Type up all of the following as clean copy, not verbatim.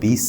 20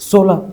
16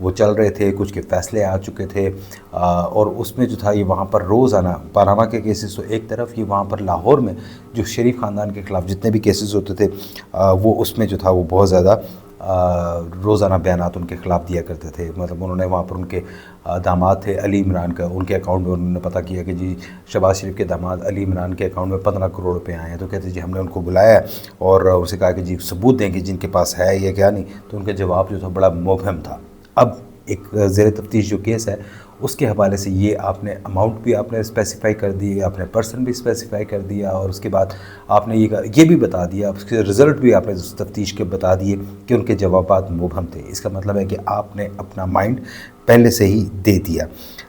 وہ چل رہے تھے، کچھ کے فیصلے آ چکے تھے، اور اس میں جو تھا یہ وہاں پر روزانہ پاناما کے کیسز تو ایک طرف، یہ وہاں پر لاہور میں جو شریف خاندان کے خلاف جتنے بھی کیسز ہوتے تھے وہ اس میں جو تھا وہ بہت زیادہ روزانہ بیانات ان کے خلاف دیا کرتے تھے. مطلب انہوں نے وہاں پر ان کے داماد تھے علی عمران کا، ان کے اکاؤنٹ میں انہوں نے پتہ کیا کہ جی شہباز شریف کے داماد علی عمران کے اکاؤنٹ میں 15 کروڑ روپے آئے ہیں. تو کہتے جی ہم نے ان کو بلایا اور اسے کہا کہ جی ثبوت دیں کہ جن کے پاس ہے یہ کیا نہیں. تو ان کا جواب جو تھا بڑا مبہم تھا. اب ایک زیر تفتیش جو کیس ہے اس کے حوالے سے یہ آپ نے اماؤنٹ بھی آپ نے اسپیسیفائی کر دی، آپ نے پرسن بھی اسپیسیفائی کر دیا، اور اس کے بعد آپ نے یہ بھی بتا دیا، اس کے رزلٹ بھی آپ نے تفتیش کے بتا دیے کہ ان کے جوابات مبہم تھے. اس کا مطلب ہے کہ آپ نے اپنا مائنڈ پہلے سے ہی دے دیا.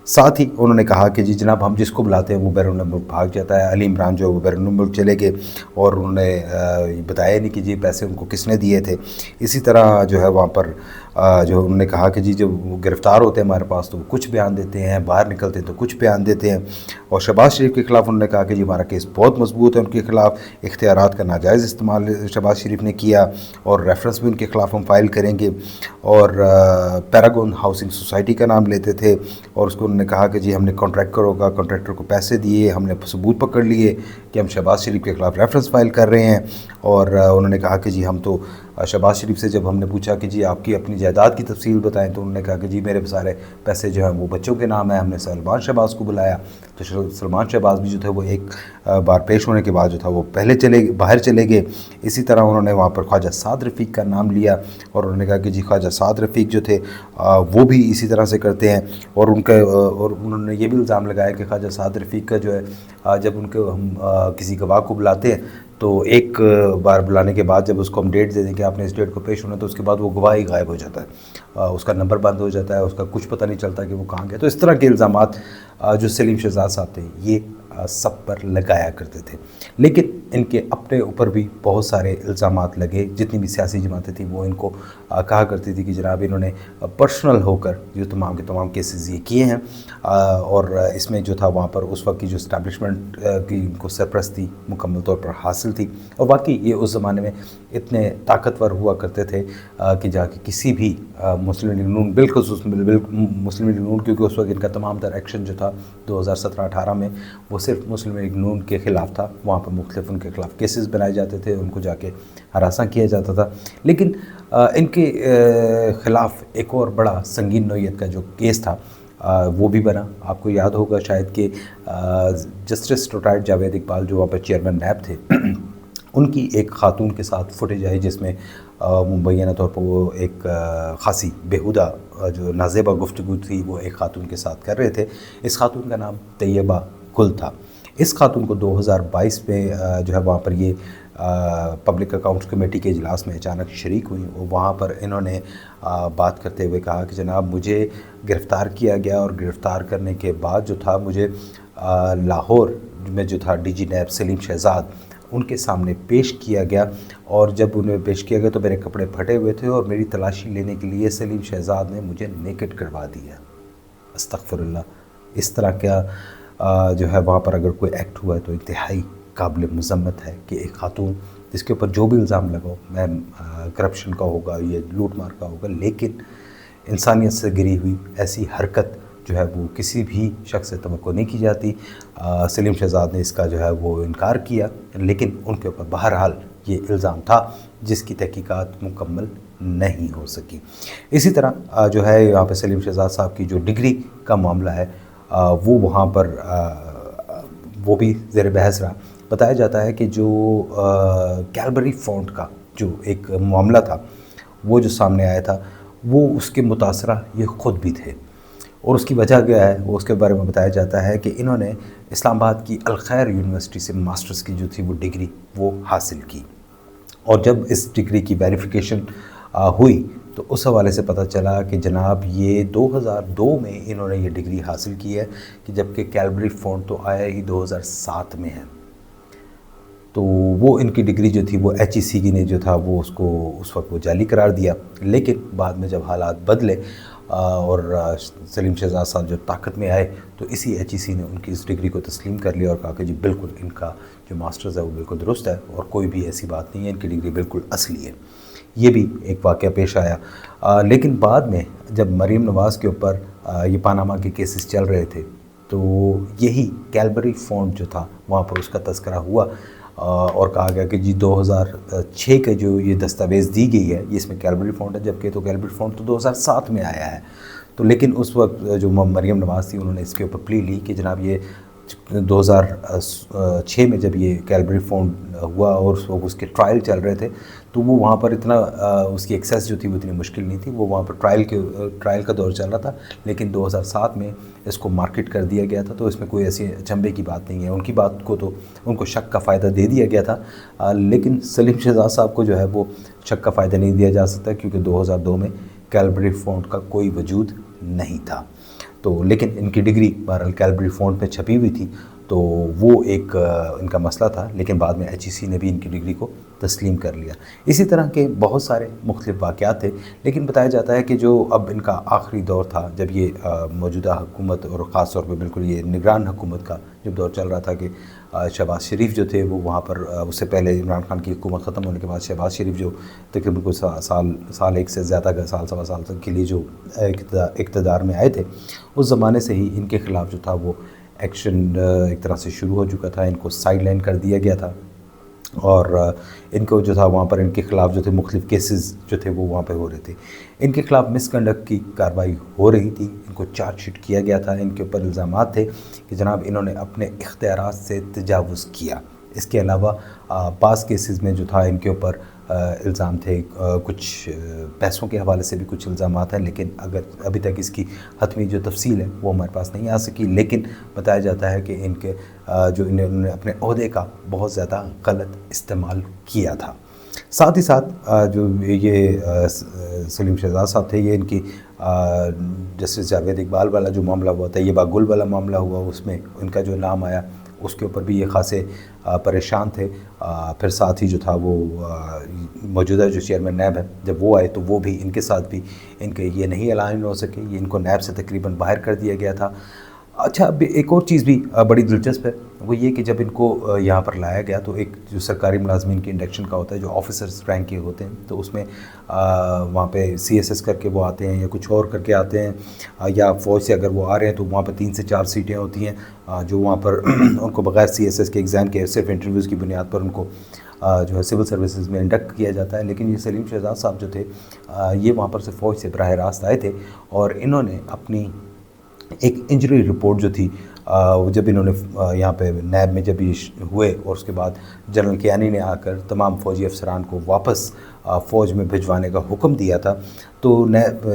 ساتھ ہی انہوں نے کہا کہ جی جناب ہم جس کو بلاتے ہیں وہ بیرون ملک بھاگ جاتا ہے. علی عمران جو ہے وہ بیرون ملک چلے گئے اور انہوں نے بتایا نہیں کہ جی پیسے ان کو کس نے دیے تھے. اسی طرح جو ہے وہاں پر جو انہوں نے کہا کہ جی جب وہ گرفتار ہوتے ہیں ہمارے پاس تو وہ کچھ بیان دیتے ہیں، باہر نکلتے ہیں تو کچھ بیان دیتے ہیں. اور شہباز شریف کے خلاف انہوں نے کہا کہ جی ہمارا کیس بہت مضبوط ہے، ان کے خلاف اختیارات کا ناجائز استعمال شہباز شریف نے کیا اور ریفرنس بھی ان کے خلاف ہم فائل کریں گے. اور پیراگون ہاؤسنگ سوسائٹی کا نام لیتے تھے اور اس کو انہوں نے کہا کہ جی ہم نے کانٹریکٹر کو پیسے دیے، ہم نے ثبوت پکڑ لیے کہ ہم شہباز شریف کے خلاف ریفرنس فائل کر رہے ہیں. اور انہوں نے کہا کہ جی ہم تو شہباز شریف سے جب ہم نے پوچھا کہ جی آپ کی اپنی جائیداد کی تفصیل بتائیں تو انہوں نے کہا کہ جی میرے سارے پیسے جو ہیں وہ بچوں کے نام ہیں. ہم نے سلمان شہباز کو بلایا تو سلمان شہباز بھی جو تھے وہ ایک بار پیش ہونے کے بعد جو تھا وہ باہر چلے گئے. اسی طرح انہوں نے وہاں پر خواجہ سعد رفیق کا نام لیا اور انہوں نے کہا کہ جی خواجہ سعد رفیق جو تھے وہ بھی اسی طرح سے کرتے ہیں. اور انہوں نے یہ بھی الزام لگایا کہ خواجہ سعد رفیق کا جو ہے جب ان کو ہم کسی گواہ کو بلاتے ہیں تو ایک بار بلانے کے بعد جب اس کو ہم ڈیٹ دے دیں کہ آپ نے اس ڈیٹ کو پیش ہونا تو اس کے بعد وہ گواہ ہی غائب ہو جاتا ہے، اس کا نمبر بند ہو جاتا ہے، اس کا کچھ پتہ نہیں چلتا کہ وہ کہاں گیا. تو اس طرح کے الزامات جو سلیم شہزاد صاحب تھے یہ سب پر لگایا کرتے تھے. لیکن ان کے اپنے اوپر بھی بہت سارے الزامات لگے. جتنی بھی سیاسی جماعتیں تھیں وہ ان کو کہا کرتی تھی کہ جناب انہوں نے پرسنل ہو کر جو تمام کے تمام کیسز یہ کیے ہیں. اور اس میں جو تھا وہاں پر اس وقت کی جو اسٹیبلشمنٹ کی ان کو سرپرستی مکمل طور پر حاصل تھی. اور واقعی یہ اس زمانے میں اتنے طاقتور ہوا کرتے تھے کہ جا کے کسی بھی مسلم لیگ نون بالخصوص مسلم لیگ نون، کیونکہ اس وقت ان کا تمام تر ایکشن جو تھا 2017-18 میں وہ صرف مسلم لیگ نون کے خلاف تھا. وہاں پر مختلف ان کے خلاف کیسز بنائے جاتے تھے، ان کو جا کے ہراساں کیا جاتا تھا. لیکن ان کے خلاف ایک اور بڑا سنگین نوعیت کا جو کیس تھا وہ بھی بنا. آپ کو یاد ہوگا شاید کہ جسٹس ریٹائرڈ جاوید اقبال جو وہاں پر چیئرمین نیب تھے ان کی ایک خاتون کے ساتھ فوٹیج آئی جس میں مبینہ طور پر وہ ایک خاصی بیہودہ جو نازیبہ گفتگو تھی وہ ایک خاتون کے ساتھ کر رہے تھے. اس خاتون کا نام طیبہ گل تھا. اس خاتون کو 2022 میں جو ہے وہاں پر یہ پبلک اکاؤنٹس کمیٹی کے اجلاس میں اچانک شریک ہوئی اور وہاں پر انہوں نے بات کرتے ہوئے کہا کہ جناب مجھے گرفتار کیا گیا اور گرفتار کرنے کے بعد جو تھا مجھے لاہور میں جو تھا ڈی جی نیب سلیم شہزاد ان کے سامنے پیش کیا گیا. اور جب انہیں پیش کیا گیا تو میرے کپڑے پھٹے ہوئے تھے اور میری تلاشی لینے کے لیے سلیم شہزاد نے مجھے نیکڈ کروا دیا. استغفر اللہ. اس طرح کیا جو ہے وہاں پر اگر کوئی ایکٹ ہوا ہے تو انتہائی قابل مذمت ہے کہ ایک خاتون جس کے اوپر جو بھی الزام لگاؤ، میں کرپشن کا ہوگا، یہ لوٹ مار کا ہوگا، لیکن انسانیت سے گری ہوئی ایسی حرکت جو ہے وہ کسی بھی شخص سے توقع نہیں کی جاتی. سلیم شہزاد نے اس کا جو ہے وہ انکار کیا، لیکن ان کے اوپر بہرحال یہ الزام تھا جس کی تحقیقات مکمل نہیں ہو سکی. اسی طرح جو ہے یہاں پہ سلیم شہزاد صاحب کی جو ڈگری کا معاملہ ہے وہ وہاں پر وہ بھی زیر بحث رہا. بتایا جاتا ہے کہ جو کیلبری فونٹ کا جو ایک معاملہ تھا وہ جو سامنے آیا تھا وہ اس کے متاثرہ یہ خود بھی تھے. اور اس کی وجہ کیا ہے وہ اس کے بارے میں بتایا جاتا ہے کہ انہوں نے اسلام آباد کی الخیر یونیورسٹی سے ماسٹرز کی جو تھی وہ ڈگری وہ حاصل کی. اور جب اس ڈگری کی ویریفیکیشن ہوئی تو اس حوالے سے پتہ چلا کہ جناب یہ 2002 میں انہوں نے یہ ڈگری حاصل کی ہے کہ جبکہ کیلبری فونٹ تو آیا ہی 2007 میں ہے. تو وہ ان کی ڈگری جو تھی وہ ایچ ای سی کی نے جو تھا وہ اس کو اس وقت وہ جعلی قرار دیا. لیکن بعد میں جب حالات بدلے اور سلیم شہزاد صاحب جب طاقت میں آئے تو اسی ایچ ای سی نے ان کی اس ڈگری کو تسلیم کر لیا اور کہا کہ جی بالکل ان کا جو ماسٹرز ہے وہ بالکل درست ہے اور کوئی بھی ایسی بات نہیں ہے، ان کی ڈگری بالکل اصلی ہے. یہ بھی ایک واقعہ پیش آیا۔ لیکن بعد میں جب مریم نواز کے اوپر یہ پاناما کے کیسز چل رہے تھے تو یہی کیلبری فونٹ جو تھا وہاں پر اس کا تذکرہ ہوا اور کہا گیا کہ جی 2006 کے جو یہ دستاویز دی گئی ہے یہ اس میں کیلبری فونٹ ہے، جبکہ تو کیلبری فونٹ تو 2007 میں آیا ہے۔ تو لیکن اس وقت جو مریم نواز تھی انہوں نے اس کے اوپر پلی لی کہ جناب یہ 2006 میں جب یہ کیلبری فونٹ ہوا اور اس وقت اس کے ٹرائل چل رہے تھے تو وہ وہاں پر اتنا اس کی ایکسیس جو تھی وہ اتنی مشکل نہیں تھی، وہ وہاں پر ٹرائل کا دور چل رہا تھا، لیکن 2007 میں اس کو مارکیٹ کر دیا گیا تھا۔ تو اس میں کوئی ایسی اچنبھے کی بات نہیں ہے، ان کی بات کو تو ان کو شک کا فائدہ دے دیا گیا تھا، لیکن سلیم شہزاد صاحب کو جو ہے وہ شک کا فائدہ نہیں دیا جا سکتا کیونکہ 2002 میں کیلبری فونٹ کا کوئی وجود نہیں تھا۔ تو لیکن ان کی ڈگری بہرحال کیلبری فونٹ میں چھپی ہوئی تھی تو وہ ایک ان کا مسئلہ تھا، لیکن بعد میں ایچ ای سی نے بھی ان کی ڈگری کو تسلیم کر لیا۔ اسی طرح کے بہت سارے مختلف واقعات تھے، لیکن بتایا جاتا ہے کہ جو اب ان کا آخری دور تھا جب یہ موجودہ حکومت اور خاص طور پہ بالکل یہ نگران حکومت کا جب دور چل رہا تھا کہ شہباز شریف جو تھے وہ وہاں پر اس سے پہلے عمران خان کی حکومت ختم ہونے کے بعد شہباز شریف جو تقریباً کوئی سال ایک سے زیادہ کا سال سوا سال کے لیے جو اقتدار میں آئے تھے، اس زمانے سے ہی ان کے خلاف جو تھا وہ ایکشن ایک طرح سے شروع ہو چکا تھا، ان کو سائیڈ لائن کر دیا گیا تھا اور ان کو جو تھا وہاں پر ان کے خلاف جو تھے مختلف کیسز جو تھے وہ وہاں پہ ہو رہے تھے، ان کے خلاف مس کنڈکٹ کی کارروائی ہو رہی تھی، ان کو چارج شیٹ کیا گیا تھا، ان کے اوپر الزامات تھے کہ جناب انہوں نے اپنے اختیارات سے تجاوز کیا۔ اس کے علاوہ بعض کیسز میں جو تھا ان کے اوپر الزام تھے، کچھ پیسوں کے حوالے سے بھی کچھ الزامات ہیں، لیکن اگر ابھی تک اس کی حتمی جو تفصیل ہے وہ ہمارے پاس نہیں آ سکی، لیکن بتایا جاتا ہے کہ ان کے جو انہوں نے اپنے عہدے کا بہت زیادہ غلط استعمال کیا تھا۔ ساتھ ہی ساتھ جو یہ سلیم شہزاد صاحب تھے، یہ ان کی جسٹس جاوید اقبال والا جو معاملہ ہوا تھا، طیبہ گل والا معاملہ ہوا، اس میں ان کا جو نام آیا اس کے اوپر بھی یہ خاصے پریشان تھے۔ پھر ساتھ ہی جو تھا وہ موجودہ جو چیئرمین نیب ہے جب وہ آئے تو وہ بھی ان کے ساتھ بھی ان کے یہ نہیں الائن ہو سکے، یہ ان کو نیب سے تقریباً باہر کر دیا گیا تھا۔ اچھا، اب ایک اور چیز بھی بڑی دلچسپ ہے، وہ یہ کہ جب ان کو یہاں پر لایا گیا تو ایک جو سرکاری ملازمین کی انڈکشن کا ہوتا ہے جو آفیسرز رینک کے ہوتے ہیں، تو اس میں وہاں پہ سی ایس ایس کر کے وہ آتے ہیں یا کچھ اور کر کے آتے ہیں، یا فوج سے اگر وہ آ رہے ہیں تو وہاں پہ 3 سے 4 سیٹیں ہوتی ہیں جو وہاں پر ان کو بغیر سی ایس ایس کے ایگزام کے صرف انٹرویوز کی بنیاد پر ان کو جو ہے سول سروسز میں انڈکٹ کیا جاتا ہے۔ لیکن یہ سلیم شہزاد صاحب جو تھے یہ وہاں پر سے فوج سے براہ راست آئے تھے اور انہوں نے اپنی ایک انجری رپورٹ جو تھی جب انہوں نے یہاں پہ نیب میں جب یہ ہوئے اور اس کے بعد جنرل کیانی نے آ کر تمام فوجی افسران کو واپس فوج میں بھجوانے کا حکم دیا تھا، تو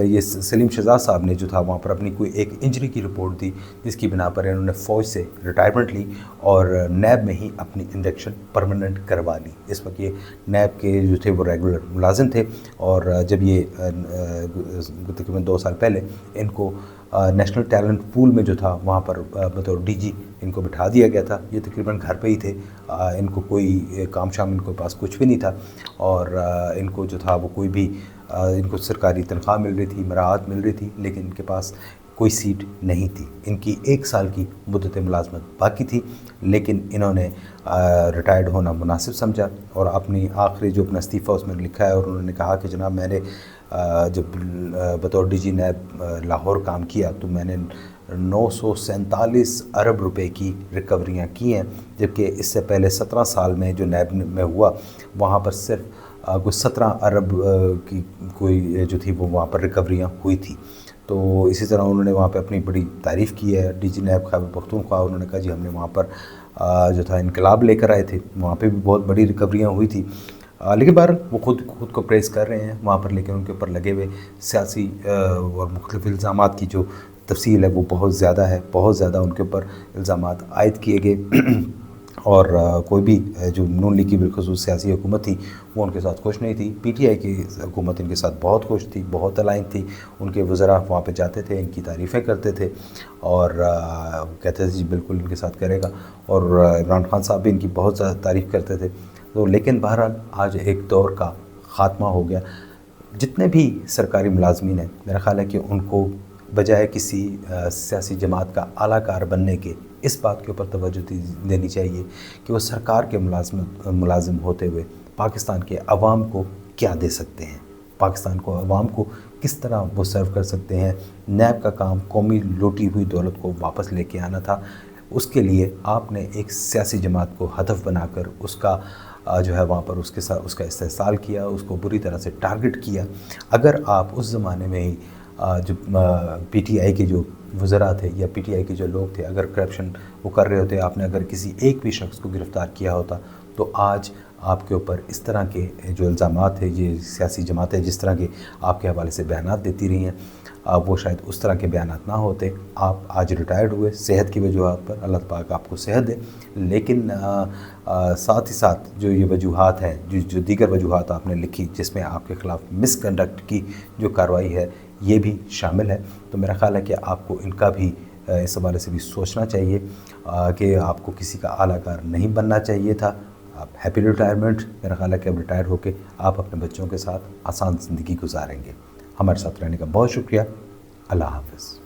یہ سلیم شہزاد صاحب نے جو تھا وہاں پر اپنی کوئی ایک انجری کی رپورٹ دی جس کی بنا پر انہوں نے فوج سے ریٹائرمنٹ لی اور نیب میں ہی اپنی انڈکشن پرماننٹ کروا لی۔ اس وقت یہ نیب کے جو تھے وہ ریگولر ملازم تھے اور جب یہ تقریباً 2 سال پہلے ان کو نیشنل ٹیلنٹ پول میں جو تھا وہاں پر بطور ڈی جی ان کو بٹھا دیا گیا تھا۔ یہ تقریباً گھر پہ ہی تھے، ان کو کوئی کام شام ان کے پاس کچھ بھی نہیں تھا اور ان کو جو تھا وہ کوئی بھی ان کو سرکاری تنخواہ مل رہی تھی، مراعات مل رہی تھی، لیکن ان کے پاس کوئی سیٹ نہیں تھی۔ ان کی 1 سال کی مدت ملازمت باقی تھی، لیکن انہوں نے ریٹائرڈ ہونا مناسب سمجھا اور اپنی آخری جو اپنا استعفیٰ اس میں لکھا ہے اور انہوں نے کہا کہ جناب میں نے جب بطور ڈی جی نیب لاہور کام کیا تو میں نے 947 ارب روپے کی ریکوریاں کی ہیں، جبکہ اس سے پہلے 17 سال میں جو نیب میں ہوا وہاں پر صرف کوئی 17 ارب کی کوئی جو تھی وہ وہاں پر ریکوریاں ہوئی تھی۔ تو اسی طرح انہوں نے وہاں پہ اپنی بڑی تعریف کی ہے D G NAB Khyber Pakhtunkhwa, انہوں نے کہا جی ہم نے وہاں پر جو تھا انقلاب لے کر آئے تھے، وہاں پہ بھی بہت بڑی ریکوریاں ہوئی تھی، لیکن بہرحال وہ خود کو پریس کر رہے ہیں وہاں پر، لیکن ان کے اوپر لگے ہوئے سیاسی اور مختلف الزامات کی جو تفصیل ہے وہ بہت زیادہ ہے، بہت زیادہ ان کے اوپر الزامات عائد کیے گئے اور کوئی بھی جو نون لیگ کی بالخصوص سیاسی حکومت تھی وہ ان کے ساتھ خوش نہیں تھی۔ پی ٹی آئی کی حکومت ان کے ساتھ بہت خوش تھی، بہت الائن تھی، ان کے وزراء وہاں پہ جاتے تھے، ان کی تعریفیں کرتے تھے اور کہتے تھے جی بالکل ان کے ساتھ کرے گا، اور عمران خان صاحب بھی ان کی بہت زیادہ تعریف کرتے تھے۔ تو لیکن بہرحال آج ایک دور کا خاتمہ ہو گیا۔ جتنے بھی سرکاری ملازمین ہیں میرا خیال ہے کہ ان کو بجائے کسی سیاسی جماعت کا اعلیٰ کار بننے کے اس بات کے اوپر توجہ دینی چاہیے کہ وہ سرکار کے ملازم ہوتے ہوئے پاکستان کے عوام کو کیا دے سکتے ہیں، پاکستان کو، عوام کو کس طرح وہ سرو کر سکتے ہیں۔ نیب کا کام قومی لوٹی ہوئی دولت کو واپس لے کے آنا تھا، اس کے لیے آپ نے ایک سیاسی جماعت کو ہدف بنا کر اس کا جو ہے وہاں پر اس کے ساتھ اس کا استحصال کیا، اس کو بری طرح سے ٹارگٹ کیا۔ اگر آپ اس زمانے میں ہی جو پی ٹی آئی کے جو وزراء تھے یا پی ٹی آئی کے جو لوگ تھے، اگر کرپشن وہ کر رہے ہوتے، آپ نے اگر کسی ایک بھی شخص کو گرفتار کیا ہوتا تو آج آپ کے اوپر اس طرح کے جو الزامات ہیں، یہ سیاسی جماعتیں جس طرح کے آپ کے حوالے سے بیانات دیتی رہی ہیں، وہ شاید اس طرح کے بیانات نہ ہوتے۔ آپ آج ریٹائرڈ ہوئے صحت کی وجوہات پر، اللہ پاک آپ کو صحت دے، لیکن ساتھ ہی ساتھ جو یہ وجوہات ہیں، جو دیگر وجوہات آپ نے لکھی جس میں آپ کے خلاف مس کنڈکٹ کی جو کارروائی ہے یہ بھی شامل ہے، تو میرا خیال ہے کہ آپ کو ان کا بھی اس حوالے سے بھی سوچنا چاہیے کہ آپ کو کسی کا اعلیٰ کار نہیں بننا چاہیے تھا۔ آپ ہیپی ریٹائرمنٹ، میرا خیال ہے کہ اب ریٹائر ہو کے آپ اپنے بچوں کے ساتھ آسان زندگی گزاریں گے۔ ہمارے ساتھ رہنے کا بہت شکریہ۔ اللہ حافظ۔